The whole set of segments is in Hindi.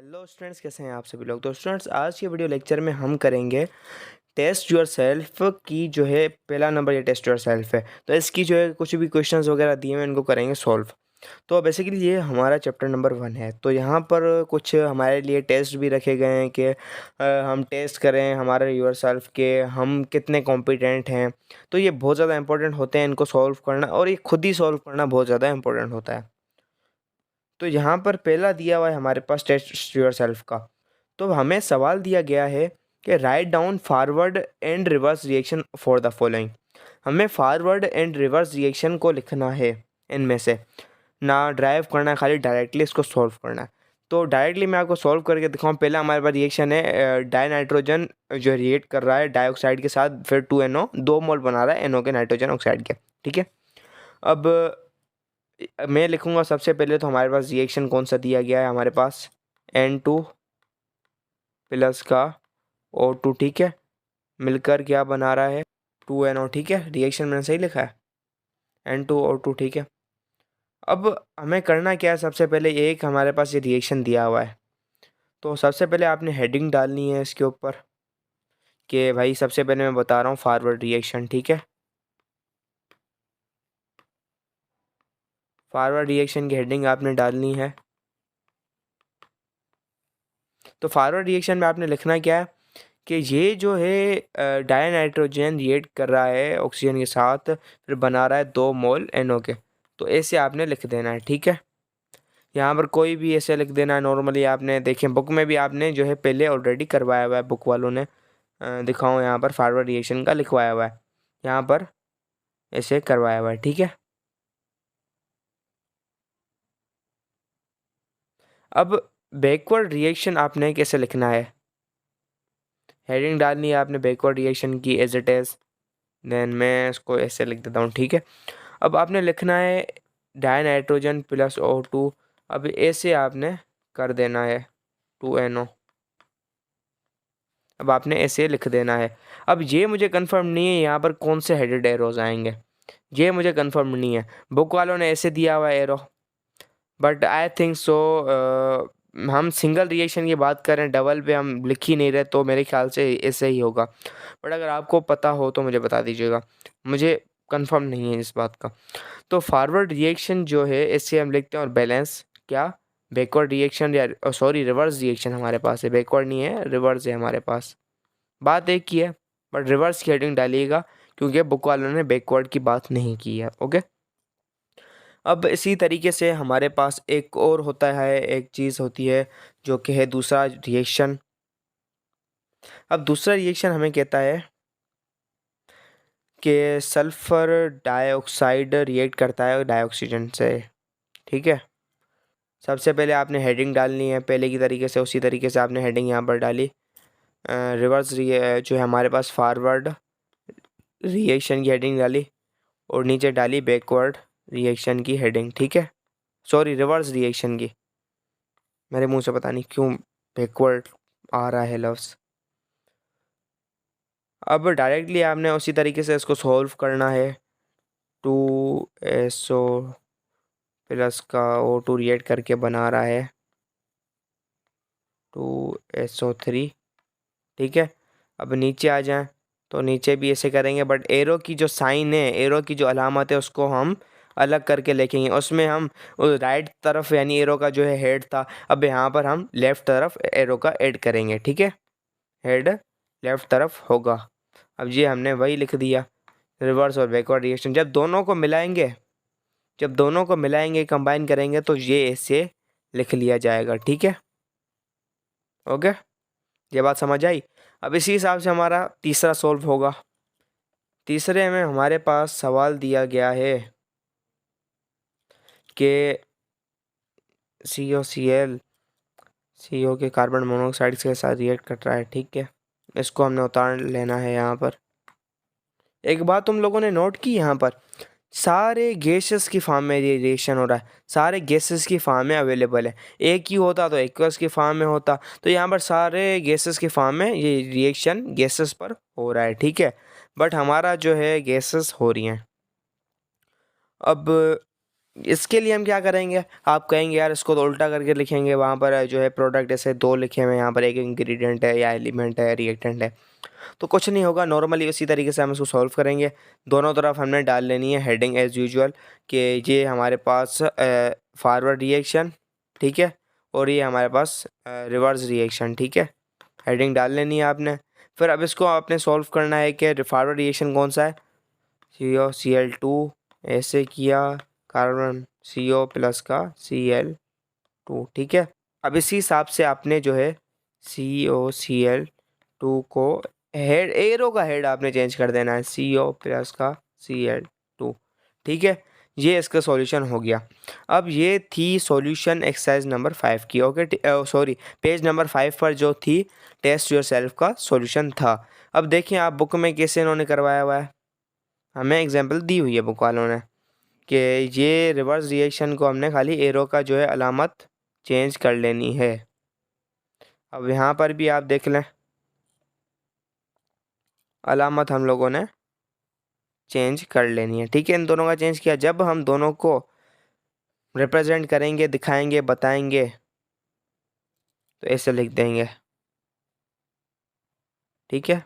हेलो स्टूडेंट्स, कैसे हैं आप सभी लोग। तो स्टूडेंट्स, आज के वीडियो लेक्चर में हम करेंगे टेस्ट योर सेल्फ की जो है पहला नंबर ये टेस्ट योर सेल्फ है। तो इसकी जो है कुछ भी क्वेश्चंस वगैरह दिए हुए इनको करेंगे सॉल्व। तो बेसिकली ये हमारा चैप्टर नंबर 1 है। तो यहाँ पर कुछ हमारे लिए टेस्ट भी रखे गए हैं कि हम टेस्ट करें हमारे योर सेल्फ के हम कितने कॉम्पिटेंट हैं। तो ये बहुत ज़्यादा इंपॉर्टेंट होते हैं इनको सॉल्व करना, और ये खुद ही सॉल्व करना बहुत ज़्यादा इंपॉर्टेंट होता है। तो यहाँ पर पहला दिया हुआ है हमारे पास टेस्ट योर सेल्फ का। तो हमें सवाल दिया गया है कि write down forward and reverse reaction for the following. हमें फॉरवर्ड एंड रिवर्स रिएक्शन को लिखना है, इनमें से ना ड्राइव करना है, खाली डायरेक्टली इसको सॉल्व करना है। तो डायरेक्टली मैं आपको सॉल्व करके दिखाऊँ। पहला हमारे पास रिएक्शन है डाई नाइट्रोजन जो रिएक्ट कर रहा है डाइऑक्साइड के साथ, फिर 2NO 2 मोल बना रहा है NO के नाइट्रोजन ऑक्साइड के। ठीक है, अब मैं लिखूंगा सबसे पहले तो हमारे पास रिएक्शन कौन सा दिया गया है, हमारे पास N2 प्लस का O2। ठीक है, मिलकर क्या बना रहा है 2NO। ठीक है, रिएक्शन मैंने सही लिखा है N2O2। ठीक है, अब हमें करना क्या है, सबसे पहले एक हमारे पास ये रिएक्शन दिया हुआ है। तो सबसे पहले आपने हेडिंग डालनी है इसके ऊपर कि भाई सबसे पहले मैं बता रहा हूँ फॉरवर्ड रिएक्शन। ठीक है, फॉरवर्ड रिएक्शन की हेडिंग आपने डालनी है। तो फॉरवर्ड रिएक्शन में आपने लिखना क्या है कि ये जो है डाई नाइट्रोजन रिएक्ट कर रहा है ऑक्सीजन के साथ, फिर बना रहा है 2 मोल NO के। तो ऐसे आपने लिख देना है। ठीक है, यहाँ पर कोई भी ऐसे लिख देना है नॉर्मली। आपने देखें बुक में भी आपने जो है पहले ऑलरेडी करवाया हुआ है, बुक वालों ने दिखाओ यहाँ पर फॉरवर्ड रिएक्शन का लिखवाया हुआ है, यहाँ पर ऐसे करवाया हुआ है। ठीक है, अब बैकवर्ड रिएक्शन आपने कैसे लिखना है, हेडिंग डालनी है आपने बैकवर्ड रिएक्शन की एज इट इज़। देन मैं इसको ऐसे लिख देता हूँ। ठीक है, अब आपने लिखना है डाई नाइट्रोजन प्लस O2। अब ऐसे आपने कर देना है 2NO। अब आपने ऐसे लिख देना है। अब ये मुझे कंफर्म नहीं है यहाँ पर कौन से हेडेड एरोज आएंगे, ये मुझे कंफर्म नहीं है। बुक वालों ने ऐसे दिया हुआ है arrow, but I think so हम सिंगल रिएक्शन की बात करें, डबल पे हम लिख ही नहीं रहे, तो मेरे ख्याल से ऐसे ही होगा। बट अगर आपको पता हो तो मुझे बता दीजिएगा, मुझे कंफर्म नहीं है इस बात का। तो फॉरवर्ड रिएक्शन जो है ऐसे हम लिखते हैं, और बैलेंस क्या बैकवर्ड रिएक्शन या सॉरी रिवर्स रिएक्शन हमारे पास है, बैकवर्ड नहीं है रिवर्स है हमारे पास। बात एक ही है, बट रिवर्स की हेडिंग डालिएगा क्योंकि बुक वालों ने बैकवर्ड की बात नहीं की है। ओके, अब इसी तरीके से हमारे पास एक और होता है, एक चीज़ होती है जो कि है दूसरा रिएक्शन। अब दूसरा रिएक्शन हमें कहता है कि सल्फर डाइऑक्साइड रिएक्ट करता है डाइऑक्सीजन से। ठीक है, सबसे पहले आपने हेडिंग डालनी है पहले की तरीके से, उसी तरीके से आपने हेडिंग यहाँ पर डाली। रिवर्स जो है हमारे पास फॉरवर्ड रिएक्शन की हेडिंग डाली, और नीचे डाली बैकवर्ड रिएक्शन की हेडिंग। ठीक है, सॉरी रिवर्स रिएक्शन की, मेरे मुंह से पता नहीं क्यों बैकवर्ड आ रहा है लफ्ज़। अब डायरेक्टली आपने उसी तरीके से इसको सॉल्व करना है। 2SO प्लस का O2 रिएक्ट करके बना रहा है 2SO3। ठीक है, अब नीचे आ जाएं तो नीचे भी ऐसे करेंगे, बट एरो की जो साइन है, एरो की जो अलामत है उसको हम अलग करके लिखेंगे। उसमें हम राइट तरफ यानी एरो का जो है हेड था, अब यहाँ पर हम लेफ़्ट तरफ एरो का ऐड करेंगे। ठीक है, हेड लेफ़्ट तरफ होगा। अब ये हमने वही लिख दिया, रिवर्स और बैकवर्ड रिएक्शन। जब दोनों को मिलाएंगे कंबाइन करेंगे तो ये ऐसे लिख लिया जाएगा। ठीक है, ओके, ये बात समझ आई। अब इसी हिसाब से हमारा तीसरा सॉल्व होगा। तीसरे में हमारे पास सवाल दिया गया है कि CO के कार्बन मोनोऑक्साइड के साथ रिएक्ट कर रहा है। ठीक है, इसको हमने उतार लेना है यहाँ पर। एक बात तुम लोगों ने नोट की, यहाँ पर सारे गैसेस की फॉर्म में ये रिएक्शन हो रहा है, सारे गैसेस की फॉर्म में अवेलेबल है। एक ही होता तो एक्वस की फॉर्म में होता, तो यहाँ पर सारे गैसेस की फॉर्म में ये रिएक्शन गैसेस पर हो रहा है। ठीक है, बट हमारा जो है गैसेस हो रही हैं। अब इसके लिए हम क्या करेंगे, आप कहेंगे यार इसको तो उल्टा करके लिखेंगे, वहाँ पर जो है प्रोडक्ट ऐसे दो लिखे हुए हैं, यहाँ पर एक इंग्रेडिएंट है या एलिमेंट है रिएक्टेंट है, तो कुछ नहीं होगा। नॉर्मली उसी तरीके से हम इसको सॉल्व करेंगे। दोनों तरफ हमने डाल लेनी है हेडिंग एज यूजुअल कि ये हमारे पास फॉरवर्ड रिएक्शन, ठीक है, और ये हमारे पास रिवर्स रिएक्शन, ठीक है। हेडिंग डाल लेनी है आपने। फिर अब इसको आपने सॉल्व करना है कि फॉरवर्ड रिएक्शन कौन सा है, COCl2 ऐसे किया, कार्बन CO प्लस का Cl2, ठीक है। अब इसी हिसाब से आपने जो है COCl2 को हेड, एरो का हेड आपने चेंज कर देना है, CO प्लस का Cl2, ठीक है। ये इसका सॉल्यूशन हो गया। अब ये थी सॉल्यूशन एक्सरसाइज नंबर 5 की, ओके, सॉरी पेज नंबर 5 पर जो थी टेस्ट योर सेल्फ का सॉल्यूशन था। अब देखिए आप बुक में कैसे इन्होंने करवाया हुआ है, हमें एग्जांपल दी हुई है बुक वालों ने कि ये रिवर्स रिएक्शन को हमने खाली एरो का जो है अलामत चेंज कर लेनी है। अब यहाँ पर भी आप देख लें, अलामत हम लोगों ने चेंज कर लेनी है, ठीक है। इन दोनों का चेंज किया, जब हम दोनों को रिप्रेजेंट करेंगे, दिखाएंगे, बताएंगे, तो ऐसे लिख देंगे, ठीक है।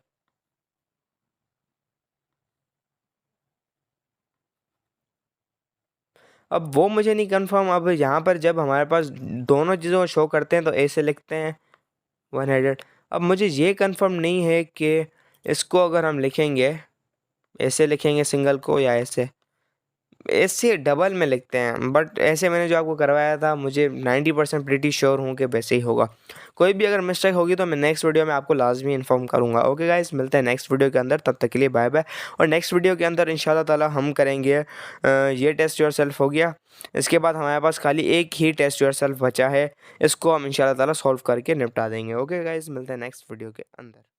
अब वो मुझे नहीं कंफर्म, अब यहाँ पर जब हमारे पास दोनों चीज़ों को शो करते हैं तो ऐसे लिखते हैं 100। अब मुझे ये कंफर्म नहीं है कि इसको अगर हम लिखेंगे, ऐसे लिखेंगे सिंगल को या ऐसे, ऐसे डबल में लिखते हैं, बट ऐसे मैंने जो आपको करवाया था मुझे 90% प्रीटी श्योर हूँ कि वैसे ही होगा। कोई भी अगर मिस्टेक होगी तो मैं नेक्स्ट वीडियो में आपको लाजमी इन्फॉर्म करूँगा। ओके गाइस, मिलते हैं नेक्स्ट वीडियो के अंदर, तब तक के लिए बाय बाय। और नेक्स्ट वीडियो के अंदर इंशाल्लाह ताला हम करेंगे ये टेस्ट योर सेल्फ हो गया। इसके बाद हमारे पास खाली एक ही टेस्ट योर सेल्फ बचा है, इसको हम इंशाल्लाह ताला सॉल्व करके निपटा देंगे। ओके गाइस, मिलते हैं नेक्स्ट वीडियो के अंदर।